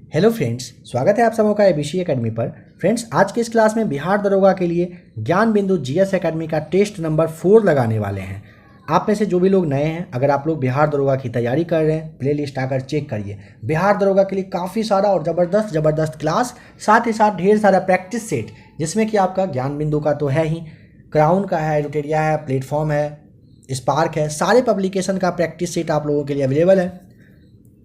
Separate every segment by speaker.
Speaker 1: Hello friends, स्वागत है आप सबों का एबीसी एकेडमी पर। फ्रेंड्स, आज के इस क्लास में बिहार दरोगा के लिए ज्ञान बिंदु जीएस एकेडमी का टेस्ट नंबर 4 लगाने वाले हैं। आप में से जो भी लोग नए हैं, अगर आप लोग बिहार दरोगा की तैयारी कर रहे हैं, प्लेलिस्ट आकर चेक करिए। बिहार दरोगा के लिए काफ़ी सारा और ज़बरदस्त क्लास, साथ ही साथ ढेर सारा प्रैक्टिस सेट, जिसमें कि आपका ज्ञान बिंदु का तो है ही, क्राउन का है, रुटेरिया है, प्लेटफॉर्म है, स्पार्क है, सारे पब्लिकेशन का प्रैक्टिस सेट आप लोगों के लिए अवेलेबल है।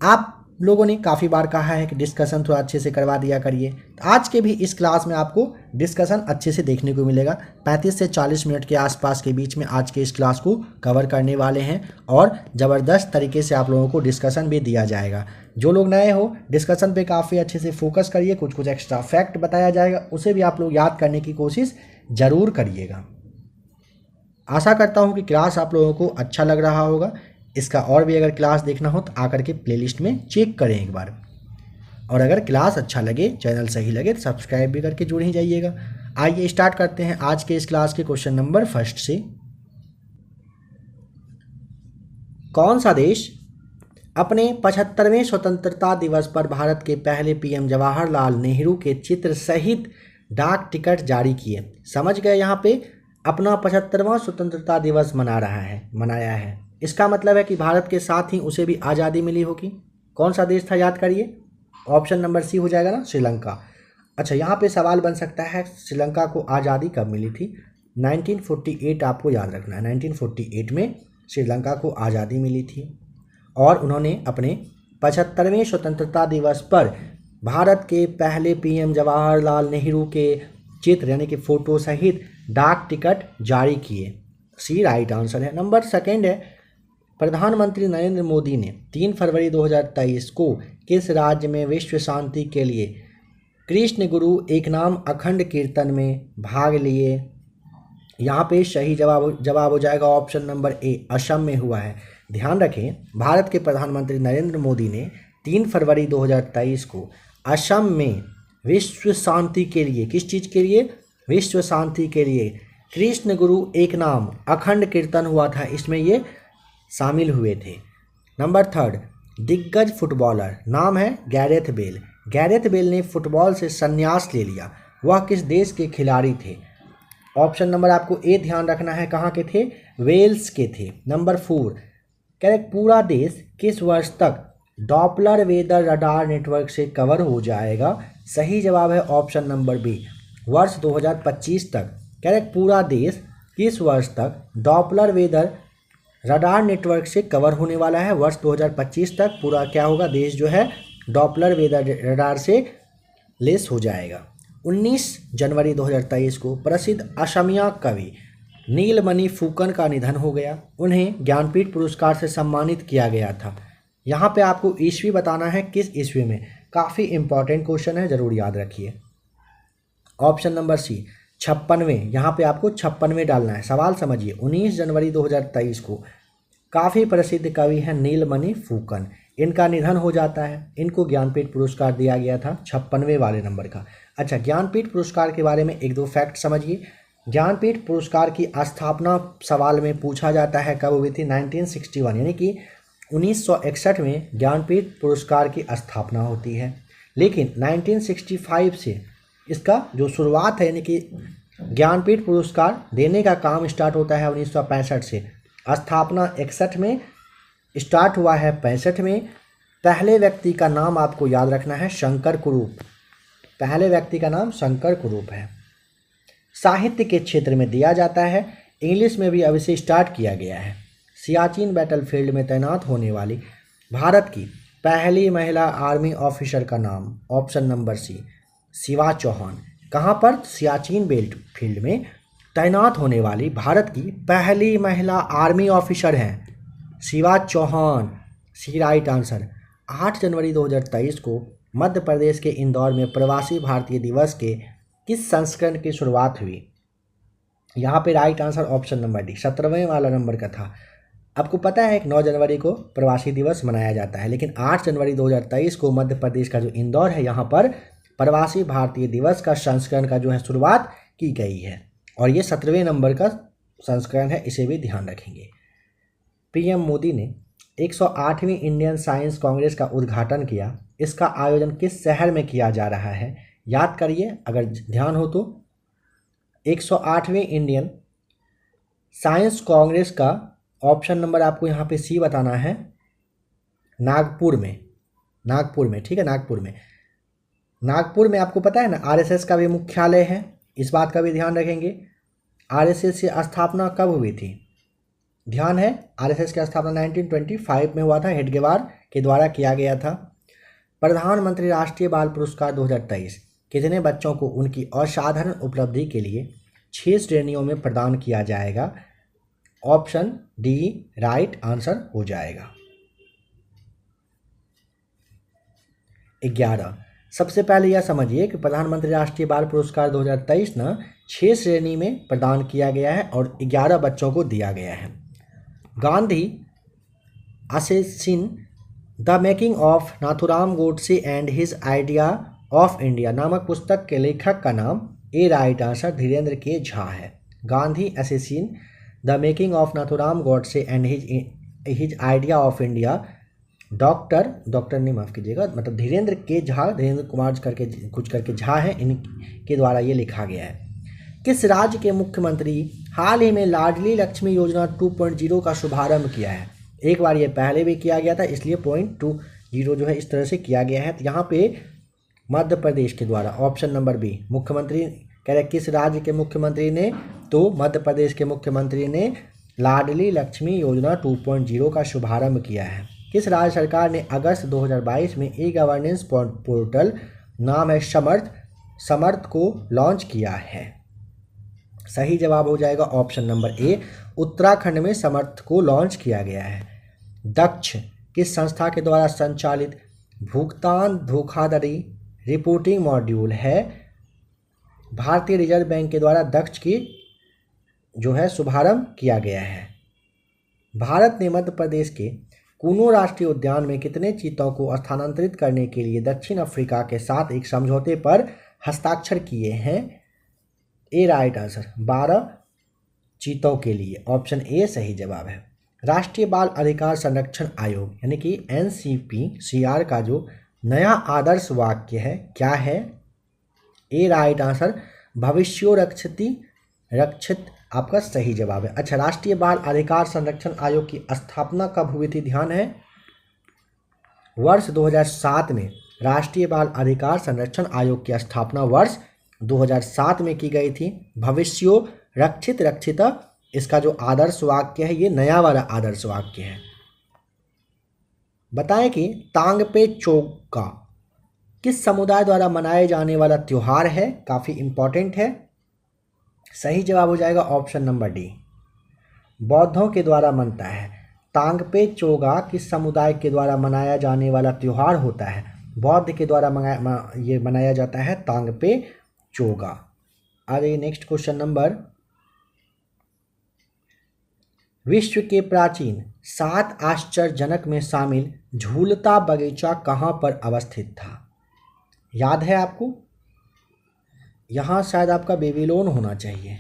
Speaker 1: आप लोगों ने काफ़ी बार कहा है कि डिस्कशन थोड़ा अच्छे से करवा दिया करिए, तो आज के भी इस क्लास में आपको डिस्कशन अच्छे से देखने को मिलेगा। 35 से 40 मिनट के आसपास के बीच में आज के इस क्लास को कवर करने वाले हैं और ज़बरदस्त तरीके से आप लोगों को डिस्कशन भी दिया जाएगा। जो लोग नए हो, डिस्कशन पे काफ़ी अच्छे से फोकस करिए। कुछ एक्स्ट्रा फैक्ट बताया जाएगा, उसे भी आप लोग याद करने की कोशिश ज़रूर करिएगा। आशा करता हूँ कि क्लास आप लोगों को अच्छा लग रहा होगा। इसका और भी अगर क्लास देखना हो तो आकर के प्लेलिस्ट में चेक करें एक बार, और अगर क्लास अच्छा लगे, चैनल सही लगे तो सब्सक्राइब भी करके जुड़ ही जाइएगा। आइए स्टार्ट करते हैं आज के इस क्लास के क्वेश्चन नंबर फर्स्ट से। कौन सा देश अपने 75वें स्वतंत्रता दिवस पर भारत के पहले पीएम जवाहरलाल नेहरू के चित्र सहित डाक टिकट जारी किए? समझ गए, यहाँ पे अपना 75वां स्वतंत्रता दिवस मनाया है। इसका मतलब है कि भारत के साथ ही उसे भी आज़ादी मिली होगी। कौन सा देश था, याद करिए। ऑप्शन नंबर सी हो जाएगा ना, श्रीलंका। अच्छा, यहाँ पे सवाल बन सकता है, श्रीलंका को आज़ादी कब मिली थी? 1948 आपको याद रखना है। 1948 में श्रीलंका को आज़ादी मिली थी और उन्होंने अपने 75वें स्वतंत्रता दिवस पर भारत के पहले पीएम जवाहरलाल नेहरू के चित्र यानी कि फ़ोटो सहित डाक टिकट जारी किए। सी राइट आंसर है। नंबर सेकेंड है, प्रधानमंत्री नरेंद्र मोदी ने 3 फरवरी 2023 को किस राज्य में विश्व शांति के लिए कृष्ण गुरु एक नाम अखंड कीर्तन में भाग लिए? यहाँ पे सही जवाब हो जाएगा ऑप्शन नंबर ए, असम में हुआ है। ध्यान रखें, भारत के प्रधानमंत्री नरेंद्र मोदी ने 3 फरवरी 2023 को असम में विश्व शांति के लिए, किस चीज़ के लिए? विश्व शांति के लिए कृष्ण गुरु एक नाम अखंड कीर्तन हुआ था, इसमें ये शामिल हुए थे। नंबर थर्ड, दिग्गज फुटबॉलर नाम है गैरेथ बेल। गैरेथ बेल ने फुटबॉल से संन्यास ले लिया, वह किस देश के खिलाड़ी थे? ऑप्शन नंबर आपको ए ध्यान रखना है, कहाँ के थे? वेल्स के थे। नंबर 4, करेक्ट, पूरा देश किस वर्ष तक डॉपलर वेदर रडार नेटवर्क से कवर हो जाएगा? सही जवाब है ऑप्शन नंबर बी, वर्ष 2025 तक। करेक्ट, पूरा देश किस वर्ष तक डॉपलर वेदर रडार नेटवर्क से कवर होने वाला है? वर्ष 2025 तक पूरा क्या होगा, देश जो है डॉपलर वेदर रडार से लेस हो जाएगा। 19 जनवरी 2023 को प्रसिद्ध असमिया कवि नीलमणि फुकन का निधन हो गया। उन्हें ज्ञानपीठ पुरस्कार से सम्मानित किया गया था। यहाँ पे आपको ईस्वी बताना है, किस ईस्वी में। काफ़ी इंपॉर्टेंट क्वेश्चन है, ज़रूर याद रखिए। ऑप्शन नंबर सी 56वें, यहाँ पे आपको 56वें डालना है। सवाल समझिए, 19 जनवरी 2023 को काफ़ी प्रसिद्ध कवि हैं नीलमणि फुकन, इनका निधन हो जाता है। इनको ज्ञानपीठ पुरस्कार दिया गया था 56वें वाले नंबर का। अच्छा, ज्ञानपीठ पुरस्कार के बारे में एक दो फैक्ट समझिए। ज्ञानपीठ पुरस्कार की स्थापना सवाल में पूछा जाता है, कब हुई थी? 1961, यानी कि 1961 में ज्ञानपीठ पुरस्कार की स्थापना होती है। लेकिन 1965 से इसका जो शुरुआत है, यानी कि ज्ञानपीठ पुरस्कार देने का काम स्टार्ट होता है 1965 से। स्थापना 61 में, स्टार्ट हुआ है 65 में। पहले व्यक्ति का नाम आपको याद रखना है, शंकर कुरूप। पहले व्यक्ति का नाम शंकर कुरूप है। साहित्य के क्षेत्र में दिया जाता है, इंग्लिश में भी अब इसे स्टार्ट किया गया है। सियाचिन बैटलफील्ड में तैनात होने वाली भारत की पहली महिला आर्मी ऑफिसर का नाम? Option number C, Shiva Chauhan. कहाँ पर? सियाचिन बेल्ट फील्ड में तैनात होने वाली भारत की पहली महिला आर्मी ऑफिसर हैं शिवा चौहान। सी राइट आंसर। 8 जनवरी 2023 को मध्य प्रदेश के इंदौर में प्रवासी भारतीय दिवस के किस संस्करण की शुरुआत हुई? यहाँ पे right answer option number D, 17वें वाला नंबर का था। आपको पता है कि 9 जनवरी को प्रवासी दिवस मनाया जाता है, लेकिन 8 जनवरी 2023 को मध्य प्रदेश का जो इंदौर है, यहाँ पर प्रवासी भारतीय दिवस का संस्करण का जो है शुरुआत की गई है, और ये 17वें नंबर का संस्करण है, इसे भी ध्यान रखेंगे। पीएम मोदी ने 108वीं इंडियन साइंस कांग्रेस का उद्घाटन किया। इसका आयोजन किस शहर में किया जा रहा है? याद करिए अगर ध्यान हो तो। 108वें इंडियन साइंस कांग्रेस का ऑप्शन नंबर आपको यहाँ पे सी बताना है, नागपुर में। नागपुर में, ठीक है, नागपुर में। नागपुर में आपको पता है ना आरएसएस का भी मुख्यालय है, इस बात का भी ध्यान रखेंगे। आरएसएस की स्थापना कब हुई थी? ध्यान है, आरएसएस की स्थापना 1925 में हुआ था, हेडगेवार के द्वारा किया गया था। प्रधानमंत्री राष्ट्रीय बाल पुरस्कार 2023 कितने बच्चों को उनकी असाधारण उपलब्धि के लिए 6 श्रेणियों में प्रदान किया जाएगा? ऑप्शन डी राइट आंसर हो जाएगा। 11। सबसे पहले यह समझिए कि प्रधानमंत्री राष्ट्रीय बाल पुरस्कार 2023 ना 6 श्रेणी में प्रदान किया गया है और 11 बच्चों को दिया गया है। Gandhi assassin the making of Nathuram Godse and his idea of India नामक पुस्तक के लेखक का नाम ए राइट आंसर धीरेन्द्र के झा है। Gandhi assassin the making of Nathuram Godse and his idea of India doctor नहीं, माफ़ कीजिएगा, मतलब धीरेन्द्र के झा, धीरेन्द्र कुमार करके झा है, इनके द्वारा ये लिखा गया है। किस राज्य के मुख्यमंत्री हाल ही में लाडली लक्ष्मी योजना 2.0 का शुभारंभ किया है? एक बार ये पहले भी किया गया था, इसलिए 0.20 जो है इस तरह से किया गया है। तो यहाँ पे मध्य प्रदेश के द्वारा ऑप्शन नंबर बी, मुख्यमंत्री कह रहे किस राज्य के मुख्यमंत्री ने, तो मध्य प्रदेश के मुख्यमंत्री ने लाडली लक्ष्मी योजना 2.0 का शुभारंभ किया है। किस राज्य सरकार ने अगस्त 2022 में ई गवर्नेंस पोर्टल नाम है समर्थ को लॉन्च किया है? सही जवाब हो जाएगा ऑप्शन नंबर ए, उत्तराखंड में समर्थ को लॉन्च किया गया है। दक्ष किस संस्था के द्वारा संचालित भुगतान धोखाधड़ी रिपोर्टिंग मॉड्यूल है? भारतीय रिजर्व बैंक के द्वारा दक्ष की जो है शुभारंभ किया गया है। भारत ने मध्य प्रदेश के कूनो राष्ट्रीय उद्यान में कितने चीतों को स्थानांतरित करने के लिए दक्षिण अफ्रीका के साथ एक समझौते पर हस्ताक्षर किए हैं? ए राइट आंसर 12 चीतों के लिए, ऑप्शन ए सही जवाब है। राष्ट्रीय बाल अधिकार संरक्षण आयोग यानी कि NCPCR का जो नया आदर्श वाक्य है क्या है? ए राइट आंसर भविष्यो रक्षित आपका सही जवाब है। अच्छा, राष्ट्रीय बाल अधिकार संरक्षण आयोग की स्थापना कब हुई थी? ध्यान है, वर्ष 2007 में राष्ट्रीय बाल अधिकार संरक्षण आयोग की स्थापना वर्ष 2007 में की गई थी। भविष्यो रक्षित इसका जो आदर्श वाक्य है ये नया वाला आदर्श वाक्य है। बताएं कि तांगपे चोगा किस समुदाय द्वारा मनाए जाने वाला त्योहार है? काफ़ी इंपॉर्टेंट है। सही जवाब हो जाएगा ऑप्शन नंबर डी, बौद्धों के द्वारा मनता है। तांगपे चोगा किस समुदाय के द्वारा मनाया जाने वाला त्योहार होता है? बौद्ध के द्वारा ये मनाया जाता है तांगपे चोगा। अरे नेक्स्ट क्वेश्चन नंबर, विश्व के प्राचीन 7 आश्चर्यजनक में शामिल झूलता बगीचा कहाँ पर अवस्थित था? याद है आपको? यहाँ शायद आपका बेबीलोन होना चाहिए।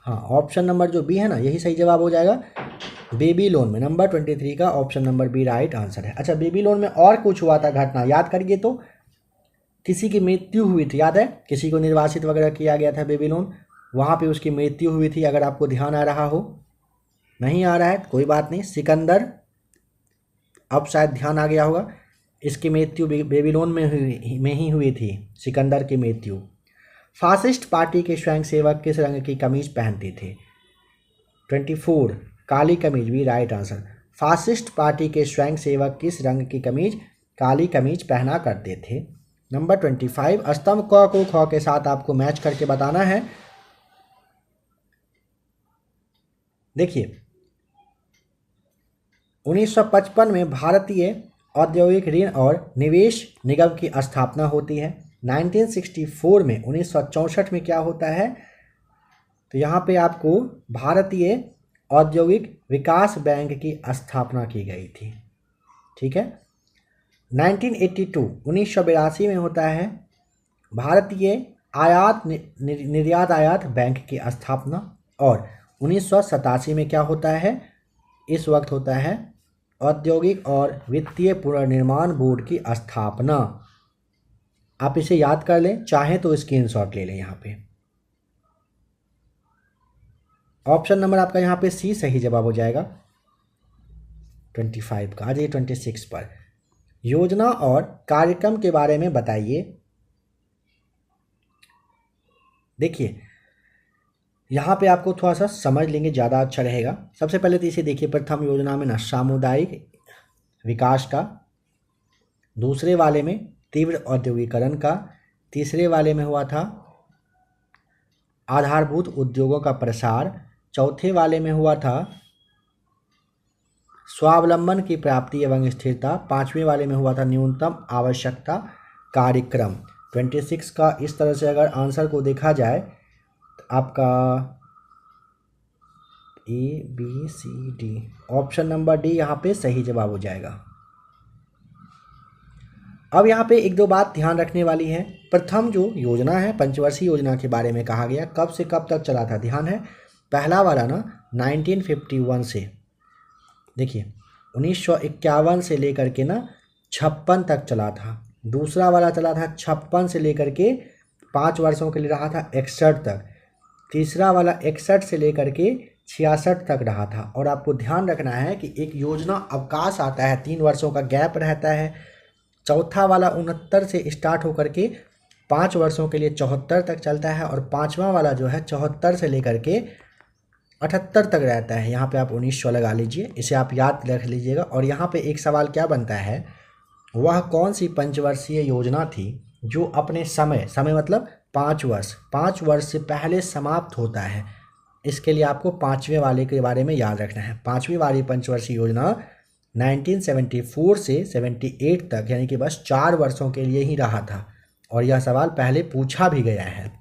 Speaker 1: हाँ, ऑप्शन नंबर जो बी है ना यही सही जवाब हो जाएगा, बेबीलोन में। नंबर 23 का option number B right answer है। अच्छा, बेबीलोन में और कुछ हुआ था घटना, याद करिए तो किसी की मृत्यु हुई थी, याद है? किसी को निर्वासित वगैरह किया गया था बेबीलोन, वहाँ पे उसकी मृत्यु हुई थी, अगर आपको ध्यान आ रहा हो। नहीं आ रहा है कोई बात नहीं, सिकंदर, अब शायद ध्यान आ गया होगा। इसकी मृत्यु बेबीलोन में ही हुई थी, सिकंदर की मृत्यु। फासिस्ट पार्टी के स्वयंसेवक किस रंग की कमीज पहनते थे? 24 काली कमीज भी राइट आंसर। फासिस्ट पार्टी के स्वयंसेवक किस रंग की कमीज? काली कमीज पहना करते थे। नंबर 25 स्तंभ क को ख के साथ आपको मैच करके बताना है। देखिए 1955 में भारतीय औद्योगिक ऋण और निवेश निगम की स्थापना होती है। 1964 में 1964 में क्या होता है? तो यहाँ पे आपको भारतीय औद्योगिक विकास बैंक की स्थापना की गई थी, ठीक है। 1982 में होता है भारतीय आयात निर्यात आयात बैंक की स्थापना। और 1987 में क्या होता है? इस वक्त होता है औद्योगिक और वित्तीय पुनर्निर्माण बोर्ड की स्थापना। आप इसे याद कर लें, चाहें तो स्क्रीनशॉट ले लें यहाँ पे। ऑप्शन नंबर आपका यहाँ पे सी सही जवाब हो जाएगा 25 का। आ जाइए 26 पर। योजना और कार्यक्रम के बारे में बताइए। देखिए यहाँ पे आपको थोड़ा सा समझ लेंगे ज़्यादा अच्छा रहेगा। सबसे पहले तो इसे देखिए, प्रथम योजना में ना सामुदायिक विकास का, दूसरे वाले में तीव्र औद्योगिकरण का, तीसरे वाले में हुआ था आधारभूत उद्योगों का प्रसार, चौथे वाले में हुआ था स्वावलंबन की प्राप्ति एवं स्थिरता, पांचवें वाले में हुआ था न्यूनतम आवश्यकता कार्यक्रम। 26 का इस तरह से अगर आंसर को देखा जाए तो आपका ABCD, ऑप्शन नंबर डी यहाँ पे सही जवाब हो जाएगा। अब यहाँ पे एक दो बात ध्यान रखने वाली है। प्रथम जो योजना है, पंचवर्षीय योजना के बारे में कहा गया, कब से कब तक चला था, ध्यान है। पहला वाला ना 1951 से, देखिए 1951 से लेकर के ना 56 तक चला था। दूसरा वाला चला था 56 से लेकर के 5 वर्षों के लिए रहा था 61 तक। तीसरा वाला 61 से लेकर के 66 तक रहा था। और आपको ध्यान रखना है कि एक योजना अवकाश आता है, 3 वर्षों का गैप रहता है। चौथा वाला 69 से स्टार्ट होकर के 5 वर्षों के लिए 74 तक चलता है। और पाँचवा वाला जो है 74 से लेकर के 78 तक रहता है। यहाँ पे आप 1900 लगा लीजिए, इसे आप याद रख लीजिएगा। और यहाँ पे एक सवाल क्या बनता है, वह कौन सी पंचवर्षीय योजना थी जो अपने समय मतलब 5 वर्ष से पहले समाप्त होता है। इसके लिए आपको पाँचवें वाले के बारे में याद रखना है। पाँचवीं वाली पंचवर्षीय योजना 1974 से 78 तक, यानी कि बस 4 वर्षों के लिए ही रहा था। और यह सवाल पहले पूछा भी गया है,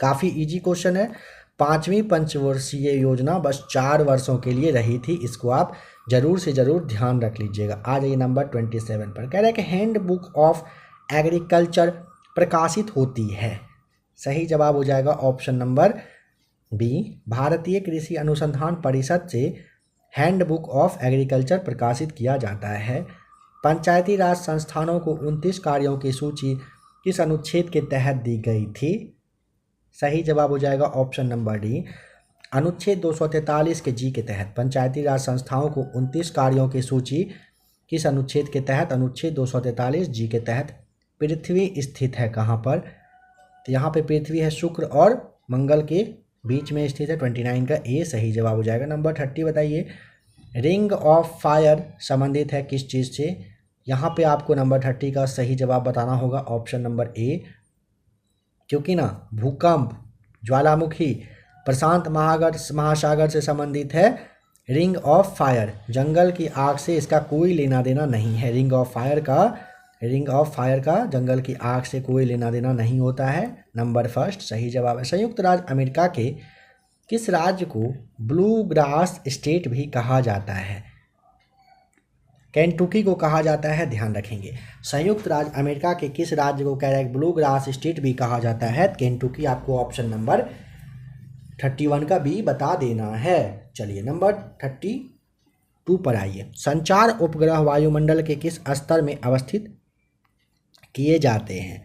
Speaker 1: काफ़ी इजी क्वेश्चन है। पाँचवीं पंचवर्षीय योजना बस 4 वर्षों के लिए रही थी, इसको आप जरूर से ज़रूर ध्यान रख लीजिएगा। आ जाइए नंबर 27 पर। कह रहा है कि हैंड बुक ऑफ एग्रीकल्चर प्रकाशित होती है। सही जवाब हो जाएगा ऑप्शन नंबर बी। भारतीय कृषि अनुसंधान परिषद से हैंड बुक ऑफ एग्रीकल्चर प्रकाशित किया जाता है। पंचायती राज संस्थानों को 29 कार्यों की सूची किस अनुच्छेद के तहत दी गई थी? सही जवाब हो जाएगा ऑप्शन नंबर डी, अनुच्छेद 243 के जी के तहत। पंचायती राज संस्थाओं को 29 कार्यों की सूची किस अनुच्छेद के तहत? अनुच्छेद 243 जी के तहत। पृथ्वी स्थित है कहाँ पर? तो यहाँ पे पृथ्वी है शुक्र और मंगल के बीच में स्थित है। 29 का ए सही जवाब हो जाएगा। नंबर 30 बताइए, रिंग ऑफ फायर संबंधित है किस चीज़ से? यहाँ पे आपको नंबर 30 का सही जवाब बताना होगा ऑप्शन नंबर ए, क्योंकि ना भूकंप, ज्वालामुखी, प्रशांत महासागर से संबंधित है रिंग ऑफ फायर। जंगल की आग से इसका कोई लेना देना नहीं है। रिंग ऑफ फायर का जंगल की आग से कोई लेना देना नहीं होता है। नंबर फर्स्ट सही जवाब है। संयुक्त राज्य अमेरिका के किस राज्य को ब्लू ग्रास स्टेट भी कहा जाता है? केंटुकी को कहा जाता है, ध्यान रखेंगे। संयुक्त राज्य अमेरिका के किस राज्य को कह रहा है ब्लू ग्रास स्टेट भी कहा जाता है? केंटुकी। आपको ऑप्शन नंबर 31 का बी बता देना है। चलिए नंबर 32 पर आइए। संचार उपग्रह वायुमंडल के किस स्तर में अवस्थित किए जाते हैं?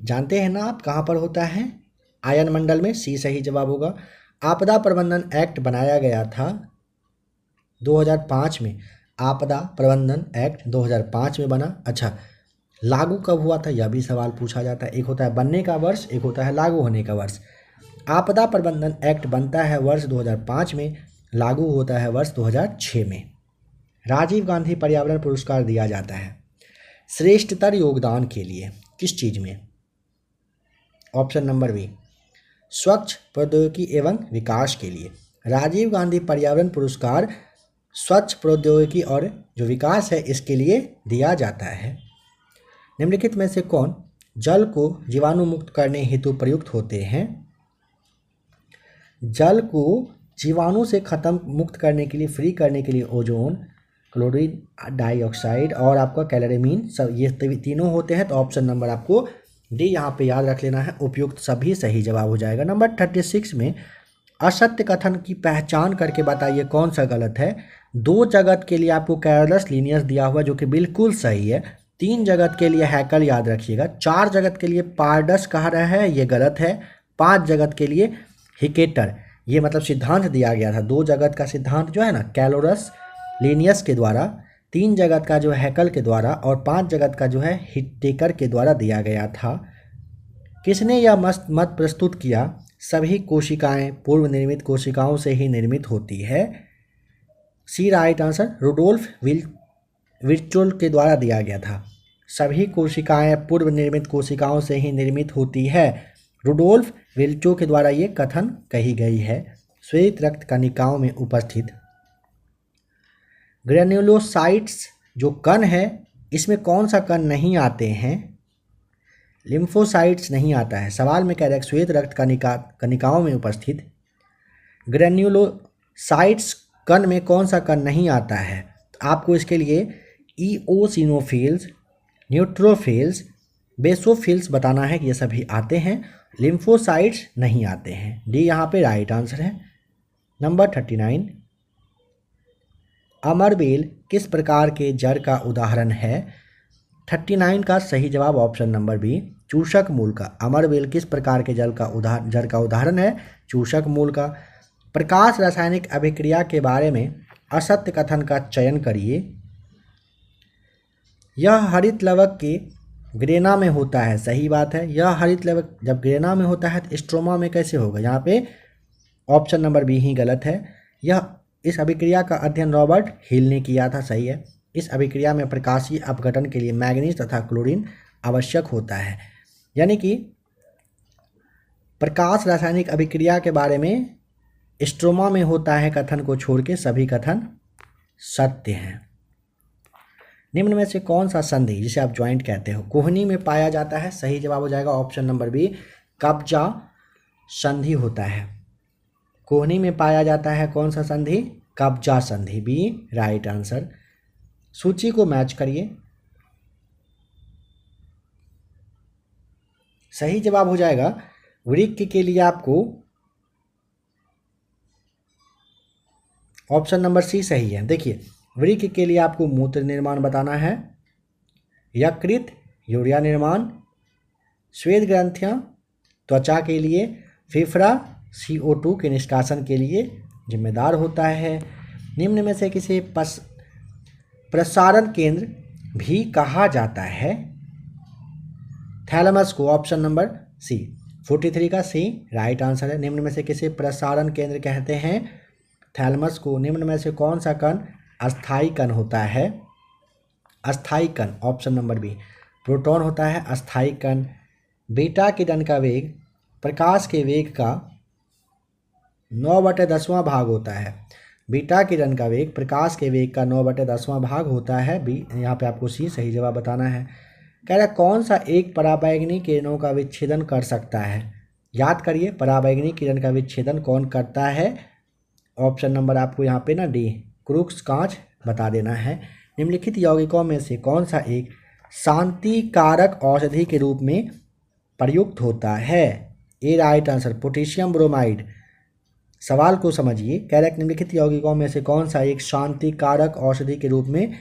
Speaker 1: जानते हैं ना आप कहाँ पर होता है? आयन मंडल में। सी सही जवाब होगा। आपदा प्रबंधन एक्ट बनाया गया था 2005 में। आपदा प्रबंधन एक्ट 2005 में बना। अच्छा, लागू कब हुआ था यह भी सवाल पूछा जाता है। एक होता है बनने का वर्ष, एक होता है लागू होने का वर्ष। आपदा प्रबंधन एक्ट बनता है वर्ष 2005 में, लागू होता है वर्ष 2006 में। राजीव गांधी पर्यावरण पुरस्कार दिया जाता है श्रेष्ठतर योगदान के लिए किस चीज़ में? ऑप्शन नंबर बी, स्वच्छ प्रौद्योगिकी एवं विकास के लिए। राजीव गांधी पर्यावरण पुरस्कार स्वच्छ प्रौद्योगिकी और जो विकास है इसके लिए दिया जाता है। निम्नलिखित में से कौन जल को जीवाणु मुक्त करने हेतु प्रयुक्त होते हैं? जल को जीवाणु से मुक्त करने के लिए, फ्री करने के लिए ओजोन, क्लोरीन डाइऑक्साइड और आपका कैलोरीमीन, सब ये तीनों होते हैं। तो ऑप्शन नंबर आपको डी यहाँ पे याद रख लेना है, उपयुक्त सभी सही जवाब हो जाएगा। नंबर 36 में असत्य कथन की पहचान करके बताइए कौन सा गलत है। 2 जगत के लिए आपको कैरोलस लीनियस दिया हुआ जो कि बिल्कुल सही है। 3 जगत के लिए हैकल याद रखिएगा। 4 जगत के लिए पारडस कह रहा है, ये गलत है। 5 जगत के लिए हिकेटर, ये मतलब सिद्धांत दिया गया था। 2 जगत का सिद्धांत जो है ना कैरोलस लीनियस के द्वारा, 3 जगत का जो है हैकल के द्वारा और 5 जगत का जो है हिटेकर के द्वारा दिया गया था। किसने यह मत प्रस्तुत किया, सभी कोशिकाएं पूर्व निर्मित कोशिकाओं से ही निर्मित होती है। सी राइट आंसर रुडोल्फ विर्चोल के द्वारा दिया गया था। सभी कोशिकाएं पूर्व निर्मित कोशिकाओं से ही निर्मित होती है, रुडोल्फ विर्चो के द्वारा ये कथन कही गई है। श्वेत रक्त कणिकाओं में उपस्थित ग्रेन्युलोसाइट्स जो कण है, इसमें कौन सा कण नहीं आते हैं। लिम्फोसाइट्स नहीं आता है। सवाल में कह रहा है श्वेत रक्त कणिकाओं में उपस्थित ग्रेन्युलोसाइट्स कण में कौन सा कण नहीं आता है। तो आपको इसके लिए ईओसिनोफिल्स, न्यूट्रोफिल्स, बेसोफिल्स बताना है कि ये सभी आते हैं। लिम्फोसाइट्स नहीं आते हैं। डी यहाँ पे राइट आंसर है। नंबर 39, अमरबेल किस प्रकार के जड़ का उदाहरण है। 39 का सही जवाब ऑप्शन नंबर बी, चूषक मूल का। अमरबेल किस प्रकार के जड़ का उदाहरण है, चूषक मूल का। प्रकाश रासायनिक अभिक्रिया के बारे में असत्य कथन का चयन करिए। यह हरित लवक के ग्रेना में होता है, सही बात है। यह हरित लवक जब ग्रेना में होता है तो स्ट्रोमा में कैसे होगा, यहाँ पे ऑप्शन नंबर बी ही गलत है। इस अभिक्रिया का अध्ययन रॉबर्ट हिल ने किया था, सही है। इस अभिक्रिया में प्रकाशीय अपघटन के लिए मैग्नीज तथा क्लोरीन आवश्यक होता है। यानी कि प्रकाश रासायनिक अभिक्रिया के बारे में स्ट्रोमा में होता है कथन को छोड़ के सभी कथन सत्य हैं। निम्न में से कौन सा संधि, जिसे आप ज्वाइंट कहते हो, कोहनी में पाया जाता है। सही जवाब हो जाएगा ऑप्शन नंबर बी, कब्जा संधि होता है। कोहनी में पाया जाता है कौन सा संधि, कब्जा संधि, बी राइट आंसर। सूची को मैच करिए। सही जवाब हो जाएगा वृक्क के लिए आपको ऑप्शन नंबर सी सही है। देखिए वृक्क के लिए आपको मूत्र निर्माण बताना है, यकृत यूरिया निर्माण, श्वेत ग्रंथियां त्वचा के लिए, फेफड़ा CO2 के निष्कासन के लिए जिम्मेदार होता है। निम्न में से किसे प्रसारण केंद्र भी कहा जाता है। थैलेमस को, ऑप्शन नंबर सी 43 का सी राइट आंसर है। निम्न में से किसे प्रसारण केंद्र कहते हैं, थैलेमस को। निम्न में से कौन सा कण अस्थायी कण होता है, अस्थायी कण ऑप्शन नंबर बी, प्रोटॉन होता है अस्थायी कण। बीटा किरण का वेग प्रकाश के वेग का 9/10वां भाग होता है। बीटा किरण का वेग प्रकाश के वेग का 9/10वां भाग होता है। बी यहाँ पे आपको सी सही जवाब बताना है। कह रहा है कौन सा एक पराबैंगनी किरणों का विच्छेदन कर सकता है। याद करिए पराबैंगनी किरण का विच्छेदन कौन करता है। ऑप्शन नंबर आपको यहाँ पे ना डी, क्रूक्स कांच बता देना है। निम्नलिखित यौगिकों में से कौन सा एक शांति कारक औषधि के रूप में प्रयुक्त होता है। ए राइट आंसर, पोटेशियम ब्रोमाइड। सवाल को समझिए, कह रहा है निम्नलिखित यौगिकों में से कौन सा एक शांति कारक औषधि के रूप में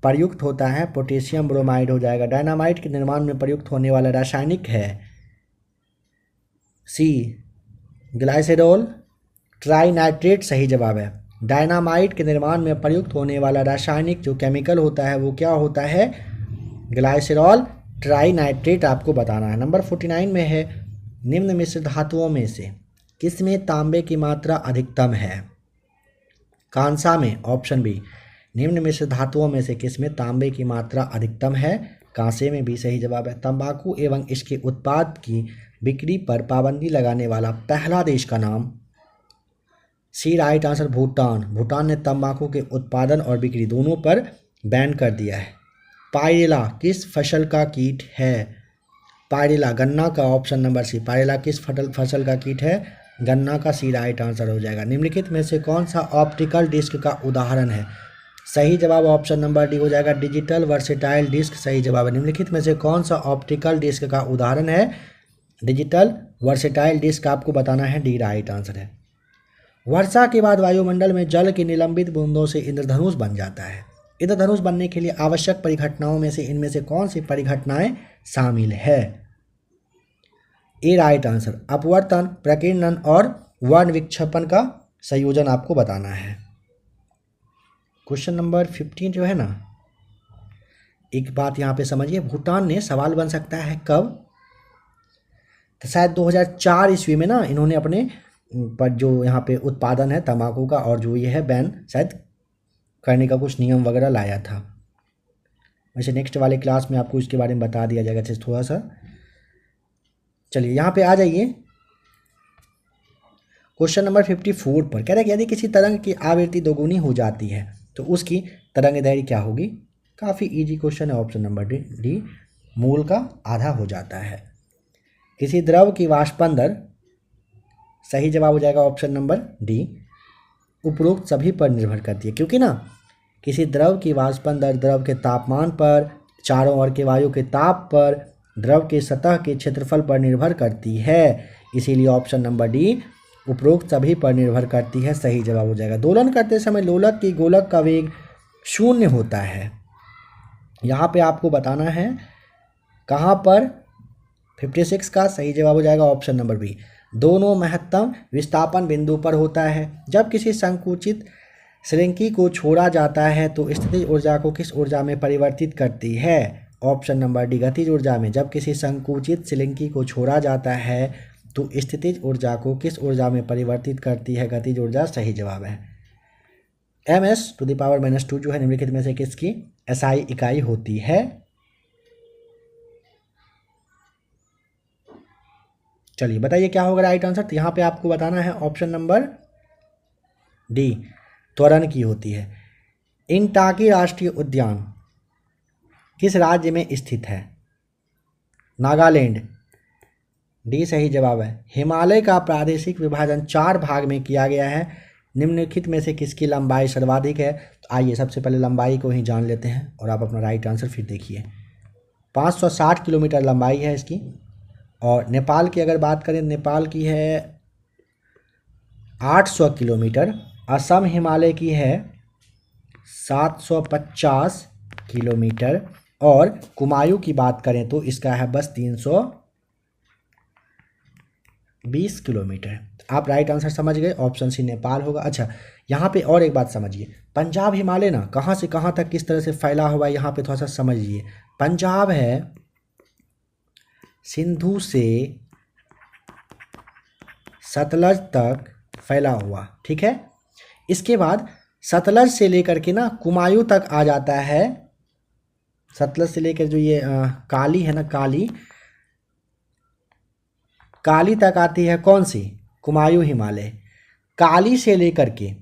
Speaker 1: प्रयुक्त होता है, पोटेशियम ब्रोमाइड हो जाएगा। डायनामाइट के निर्माण में प्रयुक्त होने वाला रासायनिक है सी ग्लाइसेरॉल ट्राइनाइट्रेट, सही जवाब है। डायनामाइट के निर्माण में प्रयुक्त होने वाला रासायनिक जो केमिकल होता है वो क्या होता है, ग्लाइसेरॉल ट्राइनाइट्रेट आपको बताना है। नंबर 49 में है निम्न मिश्र धातुओं में से किसमें तांबे की मात्रा अधिकतम है। कांसा में, ऑप्शन बी। निम्न मिश्र धातुओं में से किसमें तांबे की मात्रा अधिकतम है, कांसे में, भी सही जवाब है। तंबाकू एवं इसके उत्पाद की बिक्री पर पाबंदी लगाने वाला पहला देश का नाम, सी राइट आंसर, भूटान। भूटान ने तंबाकू के उत्पादन और बिक्री दोनों पर बैन कर दिया है। पायरेला किस फसल का कीट है, पायरेला गन्ना का, ऑप्शन नंबर सी। पायरेला किस फसल का कीट है, गन्ना का, सी राइट आंसर हो जाएगा। निम्नलिखित में से कौन सा ऑप्टिकल डिस्क का उदाहरण है। सही जवाब ऑप्शन नंबर डी हो जाएगा, डिजिटल वर्सेटाइल डिस्क, सही जवाब है। निम्नलिखित में से कौन सा ऑप्टिकल डिस्क का उदाहरण है, डिजिटल वर्सेटाइल डिस्क आपको बताना है, डी राइट आंसर है। वर्षा के बाद वायुमंडल में जल की निलंबित बूंदों से इंद्रधनुष बन जाता है। इंद्रधनुष बनने के लिए आवश्यक परिघटनाओं में से इनमें से कौन सी परिघटनाएं शामिल है? ए राइट आंसर, अपवर्तन, प्रकीर्णन और वर्ण विक्षेपण का संयोजन आपको बताना है। क्वेश्चन नंबर 15 जो है ना, एक बात यहाँ पे समझिए, भूटान ने सवाल बन सकता है कब, तो शायद 2004 ईस्वी में ना इन्होंने अपने पर जो यहाँ पे उत्पादन है तंबाकू का और जो ये है बैन शायद करने का कुछ नियम वगैरह लाया था। वैसे नेक्स्ट वाले क्लास में आपको इसके बारे में बता दिया जाएगा थोड़ा सा। चलिए यहाँ पे आ जाइए क्वेश्चन नंबर 54 पर। कह रहा है कि यदि किसी तरंग की आवृत्ति दोगुनी हो जाती है तो उसकी तरंग दैर्घ्य क्या होगी? काफ़ी इजी क्वेश्चन है। ऑप्शन नंबर डी, मूल का आधा हो जाता है। किसी द्रव की वाष्पन दर, सही जवाब हो जाएगा ऑप्शन नंबर डी, उपरोक्त सभी पर निर्भर करती है, क्योंकि ना किसी द्रव की वाष्पन दर द्रव के तापमान पर, चारों ओर के वायु के ताप पर, द्रव के सतह के क्षेत्रफल पर निर्भर करती है। इसीलिए ऑप्शन नंबर डी, उपरोक्त सभी पर निर्भर करती है, सही जवाब हो जाएगा। दोलन करते समय लोलक की गोलक का वेग 0 होता है। यहाँ पे आपको बताना है कहाँ पर, 56 का सही जवाब हो जाएगा ऑप्शन नंबर बी, दोनों महत्तम विस्थापन बिंदु पर होता है। जब किसी संकुचित श्रृंखला को छोड़ा जाता है तो स्थितिज ऊर्जा को किस ऊर्जा में परिवर्तित करती है? ऑप्शन नंबर डी, गतिज ऊर्जा में। जब किसी संकुचित श्रृंखला को छोड़ा जाता है तो स्थितिज ऊर्जा को किस ऊर्जा में परिवर्तित करती है? गतिज ऊर्जा, सही जवाब है। ms⁻⁻2 जो है निम्नलिखित में से किसकी एसआई इकाई होती है? चलिए बताइए क्या होगा राइट आंसर। तो यहाँ पे आपको बताना है ऑप्शन नंबर डी, त्वरण की होती है। इंटाकी राष्ट्रीय उद्यान किस राज्य में स्थित है? नागालैंड, डी सही जवाब है। हिमालय का प्रादेशिक विभाजन 4 भाग में किया गया है, निम्नलिखित में से किसकी लंबाई सर्वाधिक है? तो आइए सबसे पहले लंबाई को ही जान लेते हैं और आप अपना राइट आंसर फिर देखिए। 560 किलोमीटर लंबाई है इसकी। और नेपाल की अगर बात करें, नेपाल की है 800 किलोमीटर। असम हिमालय की है 750 किलोमीटर। और कुमायूं की बात करें तो इसका है बस 320 किलोमीटर। आप राइट आंसर समझ गए, ऑप्शन सी नेपाल होगा। अच्छा यहाँ पे और एक बात समझिए, पंजाब हिमालय ना कहाँ से कहाँ तक किस तरह से फैला हुआ है, यहाँ पे थोड़ा सा समझिए। पंजाब है सिंधु से सतलज तक फैला हुआ, ठीक है। इसके बाद सतलज से लेकर के ना कुमायूं तक आ जाता है। सतलज से लेकर जो ये काली है ना, काली तक आती है कौन सी? कुमायूं हिमालय। काली से लेकर के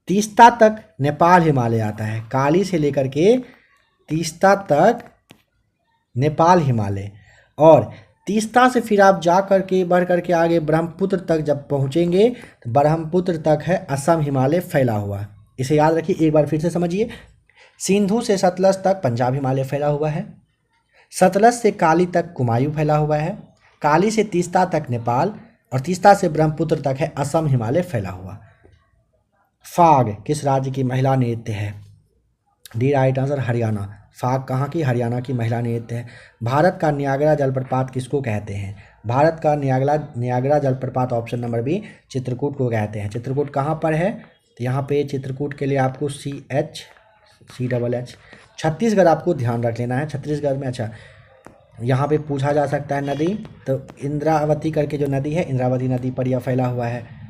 Speaker 1: तीस्ता तक नेपाल हिमालय आता है। काली से लेकर के तीस्ता तक नेपाल हिमालय। और तीस्ता से फिर आप जा कर के बढ़ कर के आगे ब्रह्मपुत्र तक जब पहुंचेंगे तो ब्रह्मपुत्र तक है असम हिमालय फैला हुआ। इसे याद रखिए, एक बार फिर से समझिए। सिंधु से सतलज तक पंजाब हिमालय फैला हुआ है। सतलज से काली तक कुमायूं फैला हुआ है। काली से तीस्ता तक नेपाल और तीस्ता से ब्रह्मपुत्र तक है असम हिमालय फैला हुआ। फाग किस राज्य की महिला नृत्य है? D right answer, Haryana. फाग कहाँ की? हरियाणा की महिला नृत्य है। भारत का नियाग्रा जलप्रपात किसको कहते हैं? भारत का नियाग्रा जलप्रपात ऑप्शन नंबर बी, चित्रकूट को कहते हैं। चित्रकूट कहाँ पर है? तो यहाँ पे चित्रकूट के लिए आपको CH छत्तीसगढ़ आपको ध्यान रख लेना है। छत्तीसगढ़ में, अच्छा यहाँ पे पूछा जा सकता है नदी, तो इंद्रावती करके जो नदी है, इंद्रावती नदी पर यह फैला हुआ है।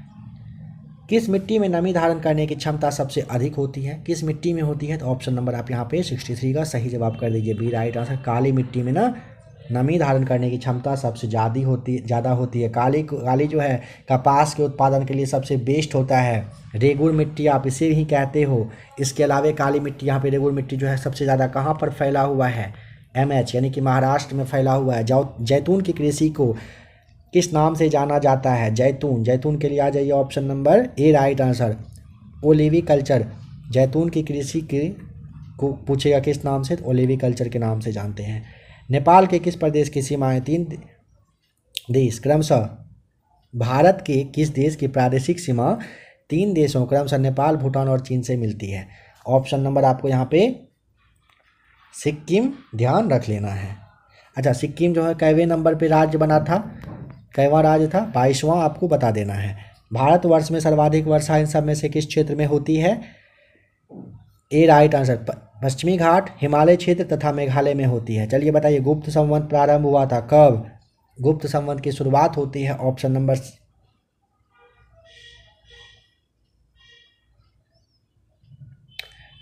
Speaker 1: किस मिट्टी में नमी धारण करने की क्षमता सबसे अधिक होती है? किस मिट्टी में होती है? तो ऑप्शन नंबर आप यहाँ पे 63 का सही जवाब कर दीजिए, बी राइट आंसर। काली मिट्टी में ना नमी धारण करने की क्षमता सबसे ज़्यादा होती है। काली जो है कपास के उत्पादन के लिए सबसे बेस्ट होता है। रेगुर मिट्टी आप इसे ही कहते हो। इसके अलावा काली मिट्टी, यहाँ पे रेगुर मिट्टी जो है सबसे ज़्यादा कहाँ पर फैला हुआ है? MH यानी कि महाराष्ट्र में फैला हुआ है। जैतून की कृषि को किस नाम से जाना जाता है? जैतून के लिए आ जाइए option number A right answer, oliviculture. जैतून की कृषि को पूछेगा किस नाम से, तो ओलिविकल्चर के नाम से जानते हैं। नेपाल के किस प्रदेश की सीमाएं? 3 देश क्रमशः। भारत के किस देश की प्रादेशिक सीमा 3 देशों क्रमशः नेपाल, भूटान और चीन से मिलती है। ऑप्शन नंबर आपको यहाँ पे सिक्किम ध्यान रख लेना है। अच्छा, सिक्किम जो है कैवे नंबर पे राज्य बना था, कैवा राज्य था? 22वां आपको बता देना है। भारतवर्ष में सर्वाधिक वर्षा इन सब में से किस क्षेत्र में होती है? ए राइट आंसर, पश्चिमी घाट, हिमालय क्षेत्र तथा मेघालय में होती है। चलिए बताइए, गुप्त संवत प्रारंभ हुआ था कब? गुप्त संवत की शुरुआत होती है ऑप्शन नंबर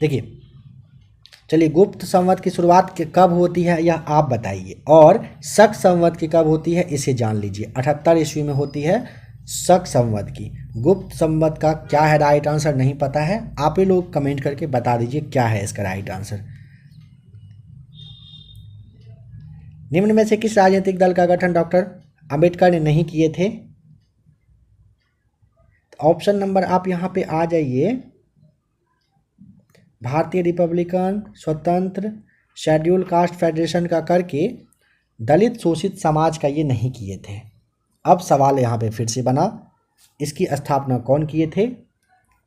Speaker 1: देखिए, चलिए गुप्त संवत की शुरुआत कब होती है यह आप बताइए, और शक संवत की कब होती है इसे जान लीजिए। 78 ईस्वी में होती है शक संवत की। गुप्त संवत का क्या है राइट आंसर नहीं पता है? आप ही लोग कमेंट करके बता दीजिए क्या है इसका राइट आंसर। निम्न में से किस राजनीतिक दल का गठन डॉक्टर अंबेडकर ने नहीं किए थे? ऑप्शन नंबर आप यहाँ पे आ जाइए, भारतीय रिपब्लिकन, स्वतंत्र, शेड्यूल कास्ट फेडरेशन का करके दलित शोषित समाज का ये नहीं किए थे। अब सवाल यहाँ पे फिर से बना, इसकी स्थापना कौन किए थे?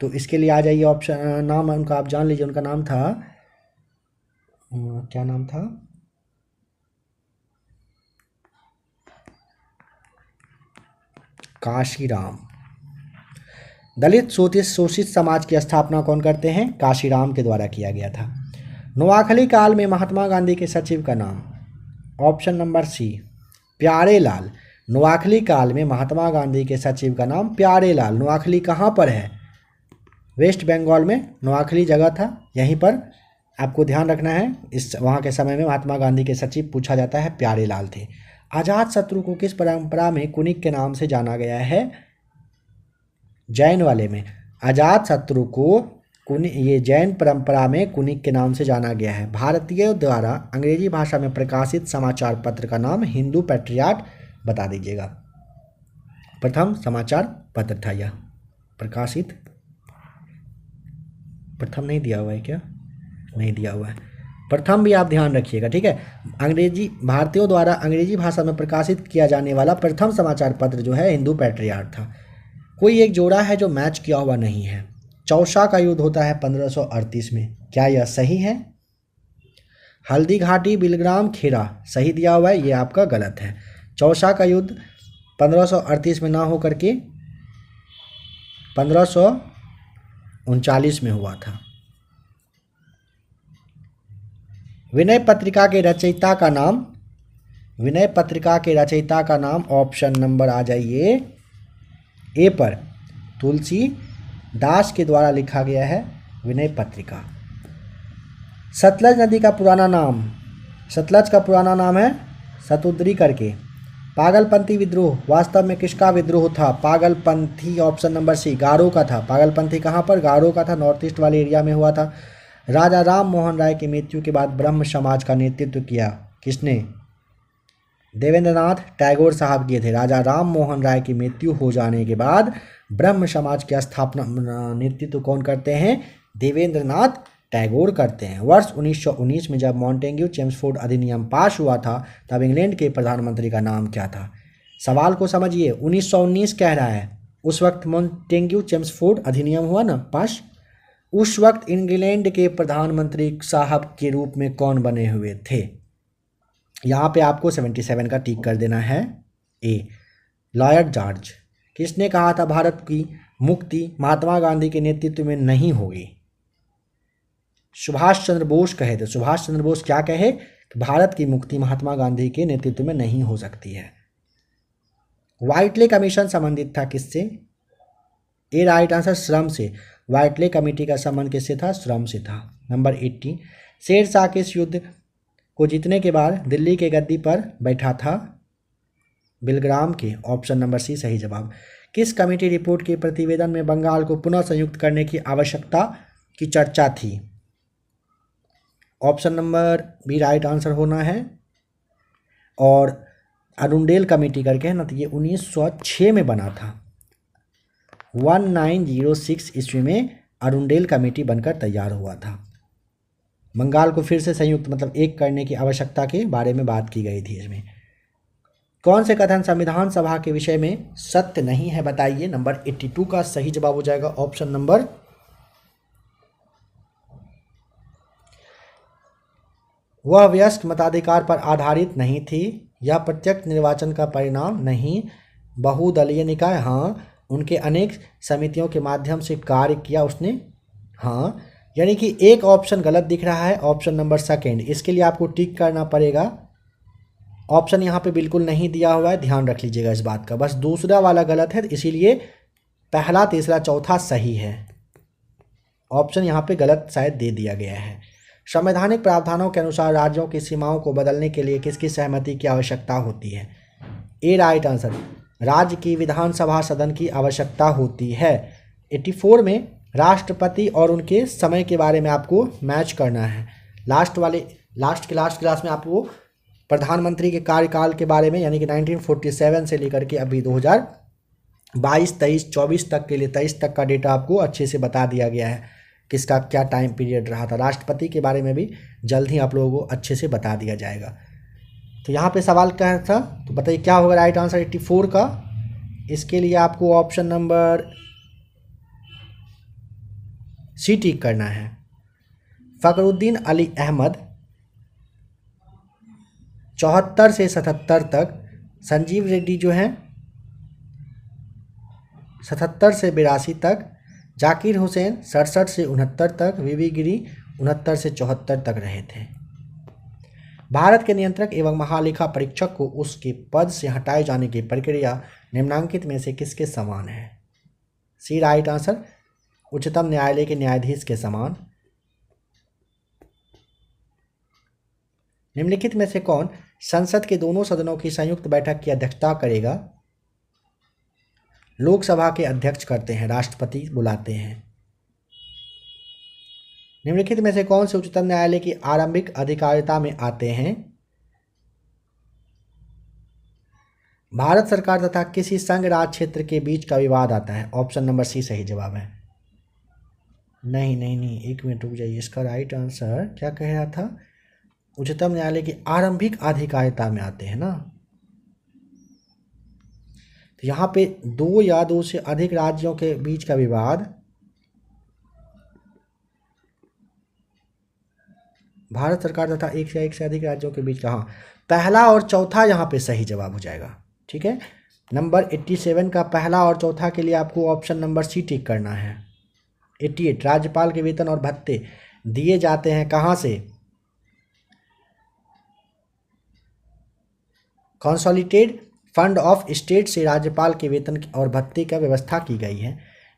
Speaker 1: तो इसके लिए आ जाइए, ऑप्शन नाम उनका आप जान लीजिए। उनका नाम था, क्या नाम था? काशीराम। दलित शोषित समाज की स्थापना कौन करते हैं? काशीराम के द्वारा किया गया था। नोआखली काल में महात्मा गांधी के सचिव का नाम? Option number C, Pyarelal. Noakhali काल में महात्मा गांधी के सचिव का नाम प्यारेलाल। नोआखली कहाँ पर है? वेस्ट बंगाल में नोआखली जगह था, यहीं पर आपको ध्यान रखना है। इस वहाँ के समय में महात्मा गांधी के सचिव पूछा जाता है, प्यारेलाल थे। अजात शत्रु को किस परंपरा में कुनिक के नाम से जाना गया है? जैन वाले में अजात शत्रु को ये जैन परंपरा में कुनिक के नाम से जाना गया है। भारतीयों द्वारा अंग्रेजी भाषा में प्रकाशित समाचार पत्र का नाम हिंदू पैट्रियट बता दीजिएगा। प्रथम समाचार पत्र था यह प्रकाशित, प्रथम नहीं दिया हुआ है क्या? नहीं दिया हुआ है, प्रथम भी आप ध्यान रखिएगा, ठीक है। भारतीयों द्वारा अंग्रेजी भाषा में प्रकाशित किया जाने वाला प्रथम समाचार पत्र जो है हिंदू पैट्रियट था। कोई एक जोड़ा है जो मैच किया हुआ नहीं है। चौसा का युद्ध होता है 1538 में, क्या यह सही है? हल्दी घाटी, बिलग्राम, खेड़ा सही दिया हुआ है, ये आपका गलत है। चौसा का युद्ध 1538 में ना हो करके 1539 में हुआ था। विनय पत्रिका के रचयिता का नाम? विनय पत्रिका के रचयिता का नाम ऑप्शन नंबर आ जाइए ए पर तुलसी दास के द्वारा लिखा गया है विनय पत्रिका। सतलज नदी का पुराना नाम? सतलज का पुराना नाम है सतुद्री करके। पागलपंथी विद्रोह वास्तव में किसका विद्रोह था? पागलपंथी ऑप्शन नंबर सी, गारो का था। पागलपंथी कहाँ पर? गारो का था, नॉर्थ ईस्ट वाले एरिया में हुआ था। राजा राम मोहन राय की मृत्यु के बाद ब्रह्म समाज का नेतृत्व किया किसने? देवेंद्रनाथ टैगोर साहब किए थे। राजा राम मोहन राय की मृत्यु हो जाने के बाद ब्रह्म समाज की स्थापना नेतृत्व कौन करते हैं? देवेंद्रनाथ टैगोर करते हैं। वर्ष 1919 में जब मॉन्टेग्यू चेम्सफोर्ड अधिनियम पास हुआ था तब इंग्लैंड के प्रधानमंत्री का नाम क्या था? सवाल को समझिए, 1919 कह रहा है, उस वक्त मॉन्टेग्यू चेम्सफोर्ड अधिनियम हुआ ना पास, उस वक्त इंग्लैंड के प्रधानमंत्री साहब के रूप में कौन बने हुए थे? यहाँ पे आपको 77 का टिक कर देना है ए, लॉर्ड जॉर्ज। किसने कहा था भारत की मुक्ति महात्मा गांधी के नेतृत्व में नहीं होगी? सुभाष चंद्र बोस कहे थे। सुभाष चंद्र बोस क्या कहे कि भारत की मुक्ति महात्मा गांधी के नेतृत्व में नहीं हो सकती है। व्हाइटले कमीशन संबंधित था किससे? ए राइट आंसर, श्रम से। व्हाइटले कमेटी का संबंध किससे था? श्रम से था। नंबर 80, शेर शाह किस युद्ध को जीतने के बाद दिल्ली के गद्दी पर बैठा था? बिलग्राम के। ऑप्शन नंबर सी सही जवाब। किस कमेटी रिपोर्ट के प्रतिवेदन में बंगाल को पुनः संयुक्त करने की आवश्यकता की चर्चा थी? Option number B right answer होना है। और अरुंडेल कमेटी करके है ना, तो ये 1906 में बना था। 1906 ईस्वी में अरुंडेल कमेटी बनकर तैयार हुआ था। बंगाल को फिर से संयुक्त मतलब एक करने की आवश्यकता के बारे में बात की गई थी इसमें। कौन से कथन संविधान सभा के विषय में सत्य नहीं है बताइए। नंबर 82 का सही जवाब हो जाएगा ऑप्शन नंबर। वह वयस्क मताधिकार पर आधारित नहीं थी, यह प्रत्यक्ष निर्वाचन का परिणाम नहीं, बहुदलीय निकाय, हाँ, उनके अनेक समितियों के माध्यम से कार्य किया उसने, हाँ, यानी कि एक ऑप्शन गलत दिख रहा है, ऑप्शन नंबर सेकेंड। इसके लिए आपको टिक करना पड़ेगा। ऑप्शन यहाँ पे बिल्कुल नहीं दिया हुआ है, ध्यान रख लीजिएगा इस बात का। बस दूसरा वाला गलत है, इसीलिए पहला, तीसरा, चौथा सही है। ऑप्शन यहाँ पे गलत शायद दे दिया गया है। संवैधानिक प्रावधानों के अनुसार राज्यों की सीमाओं को बदलने के लिए किसकी सहमति की आवश्यकता होती है। ए राइट आंसर, राज्य की विधानसभा सदन की आवश्यकता होती है। 84 में राष्ट्रपति और उनके समय के बारे में आपको मैच करना है। लास्ट क्लास में आपको प्रधानमंत्री के कार्यकाल के बारे में, यानी कि 1947 से लेकर के अभी 2022, 23, 24 तक के लिए 23 तक का डेटा आपको अच्छे से बता दिया गया है, किसका क्या टाइम पीरियड रहा था। राष्ट्रपति के बारे में भी जल्द ही आप लोगों को अच्छे से बता दिया जाएगा। तो यहाँ पे सवाल क्या था, तो बताइए क्या होगा राइट आंसर 84 का। इसके लिए आपको ऑप्शन नंबर सी टिक करना है। फखरुद्दीन अली अहमद 74 से 77 तक, संजीव रेड्डी जो हैं 77 से 82 तक, जाकिर हुसैन 67 से 69 तक, वीवी गिरी 69 से 74 तक रहे थे। भारत के नियंत्रक एवं महालेखा परीक्षक को उसके पद से हटाए जाने की प्रक्रिया निम्नांकित में से किसके समान है। सी राइट आंसर, उच्चतम न्यायालय के न्यायाधीश के समान। निम्नलिखित में से कौन संसद के दोनों सदनों की संयुक्त बैठक की अध्यक्षता करेगा। लोकसभा के अध्यक्ष करते हैं, राष्ट्रपति बुलाते हैं। निम्नलिखित में से कौन से उच्चतम न्यायालय की आरंभिक अधिकारिता में आते हैं। भारत सरकार तथा किसी संघ राज्य क्षेत्र के बीच का विवाद आता है। ऑप्शन नंबर सी सही जवाब है। नहीं, एक मिनट रुक जाइए, इसका राइट आंसर क्या कह रहा था, उच्चतम न्यायालय की आरंभिक अधिकारिता में आते हैं ना। तो यहाँ पे 2 या 2 से अधिक राज्यों के बीच का विवाद, भारत सरकार तथा एक से अधिक राज्यों के बीच का, हाँ, पहला और चौथा यहाँ पे सही जवाब हो जाएगा। ठीक है, नंबर 87 का पहला और चौथा के लिए आपको ऑप्शन नंबर सी टिक करना है। 88 राज्यपाल के वेतन और भत्ते दिए जाते हैं कहाँ से, कंसोलिडेटेड फंड ऑफ स्टेट से राज्यपाल के वेतन और भत्ते का व्यवस्था की गई है।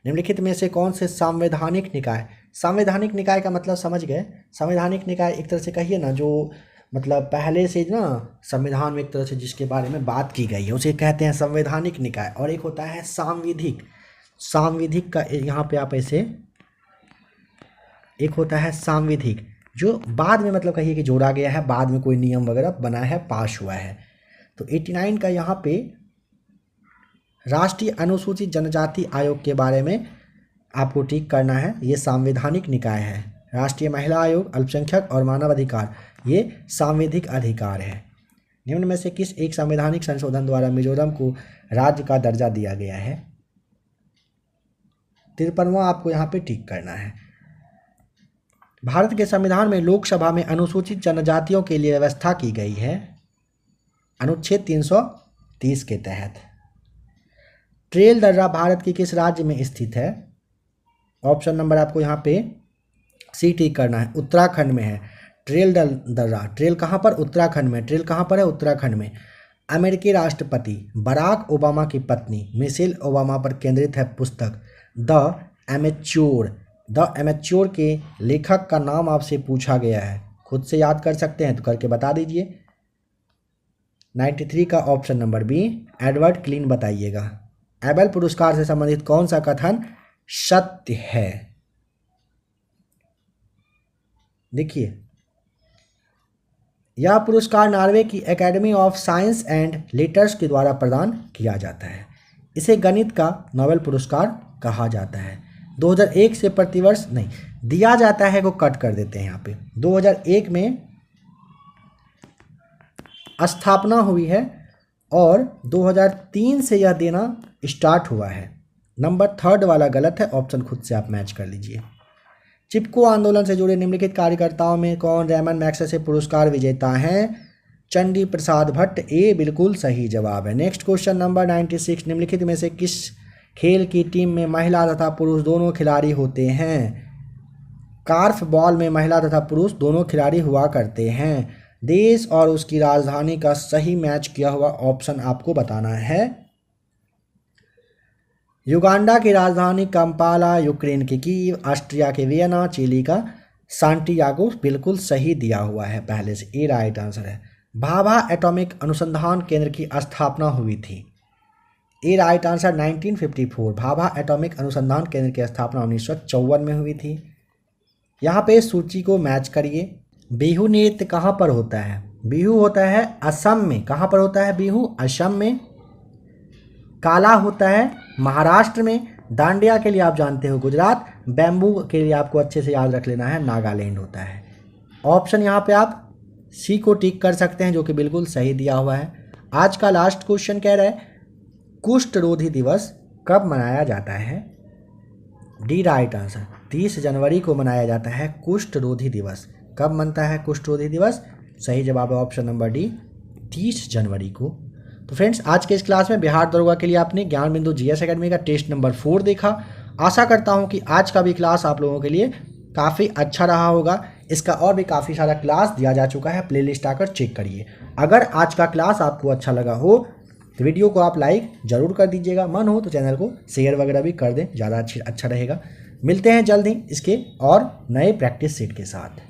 Speaker 1: निम्नलिखित में से कौन से संवैधानिक निकाय, संवैधानिक निकाय का मतलब समझ गए, संवैधानिक निकाय एक तरह से कहिए ना, जो मतलब पहले से ना संविधान में एक तरह से जिसके बारे में बात की गई है उसे कहते हैं संवैधानिक निकाय। और एक होता है सांविधिक, सांविधिक का यहाँ पे आप ऐसे, एक होता है सांविधिक जो बाद में मतलब कहिए कि जोड़ा गया है, बाद में कोई नियम वगैरह बना है, पास हुआ है। तो 89 का यहाँ पे राष्ट्रीय अनुसूचित जनजाति आयोग के बारे में आपको टिक करना है, ये संवैधानिक निकाय है। राष्ट्रीय महिला आयोग, अल्पसंख्यक और मानव अधिकार, ये सांविधिक अधिकार है। निम्न में से किस एक संवैधानिक संशोधन द्वारा मिजोरम को राज्य का दर्जा दिया गया है। 53वां आपको यहाँ पे टिक करना है। भारत के संविधान में लोकसभा में अनुसूचित जनजातियों के लिए व्यवस्था की गई है अनुच्छेद 330 के तहत। ट्रेल दर्रा भारत के किस राज्य में स्थित है। ऑप्शन नंबर आपको यहाँ पे सी टिक करना है, उत्तराखंड में है ट्रेल दर्रा। ट्रेल कहाँ पर, उत्तराखंड में। ट्रेल कहाँ पर है, उत्तराखंड में। अमेरिकी राष्ट्रपति बराक ओबामा की पत्नी मिशेल ओबामा पर केंद्रित है पुस्तक द एमेच्योर के लेखक का नाम आपसे पूछा गया है, खुद से याद कर सकते हैं तो करके बता दीजिए। 93 का option number B Edward Klein बताइएगा। एबेल पुरस्कार से संबंधित कौन सा कथन सत्य है। देखिए, यह पुरस्कार नॉर्वे की academy of science and letters के द्वारा प्रदान किया जाता है। इसे गणित का नोबेल पुरस्कार कहा जाता है। 2001 से प्रतिवर्ष नहीं दिया जाता है, को कट कर देते हैं यहाँ पे। 2001 में स्थापना हुई है और 2003 से यह देना स्टार्ट हुआ है। नंबर 3 वाला गलत है, ऑप्शन खुद से आप मैच कर लीजिए। चिपको आंदोलन से जुड़े निम्नलिखित कार्यकर्ताओं में कौन रेमन मैग्सेसे पुरस्कार विजेता हैं? चंडी प्रसाद भट्ट, ए बिल्कुल सही जवाब है। नेक्स्ट क्वेश्चन नंबर 96, निम्नलिखित में से किस खेल की टीम में महिला तथा पुरुष दोनों खिलाड़ी होते हैं? कार्फ बॉल में महिला तथा पुरुष दोनों खिलाड़ी हुआ करते हैं। देश और उसकी राजधानी का सही मैच किया हुआ ऑप्शन आपको बताना है। युगांडा की राजधानी कंपाला, यूक्रेन की कीव, ऑस्ट्रिया के वियना, चिली का सांटियागो बिल्कुल सही दिया हुआ है पहले से, ए राइट आंसर है। भाभा एटॉमिक अनुसंधान केंद्र की स्थापना हुई थी, ए राइट आंसर 1954। भाभा एटॉमिक अनुसंधान केंद्र की स्थापना 1954 में हुई थी। यहाँ पे सूची को मैच करिए। बिहू नृत्य कहाँ पर होता है? बिहू होता है असम में। कहाँ पर होता है बिहू? असम में। काला होता है महाराष्ट्र में। डांडिया के लिए आप जानते हो गुजरात। बैम्बू के लिए आपको अच्छे से याद रख लेना है, नागालैंड होता है। ऑप्शन यहाँ पे आप सी को टिक कर सकते हैं, जो कि बिल्कुल सही दिया हुआ है। आज का लास्ट क्वेश्चन कह रहा है कुष्ठ रोधी दिवस कब मनाया जाता है? डी राइट आंसर, 30 जनवरी को मनाया जाता है कुष्ठ रोधी दिवस। कब मनता है कुष्ठ रोधी दिवस? सही जवाब है ऑप्शन नंबर डी, 30 जनवरी को। तो फ्रेंड्स, आज के इस क्लास में बिहार दरोगा के लिए आपने ज्ञान बिंदु जीएस एकेडमी का टेस्ट नंबर 4 देखा। आशा करता हूं कि आज का भी क्लास आप लोगों के लिए काफ़ी अच्छा रहा होगा। इसका और भी काफ़ी सारा क्लास दिया जा चुका है, प्लेलिस्ट आकर चेक करिए। अगर आज का क्लास आपको अच्छा लगा हो तो वीडियो को आप लाइक ज़रूर कर दीजिएगा। मन हो तो चैनल को शेयर वगैरह भी कर दें, ज़्यादा अच्छा रहेगा। मिलते हैं जल्द ही इसके और नए प्रैक्टिस सेट के साथ।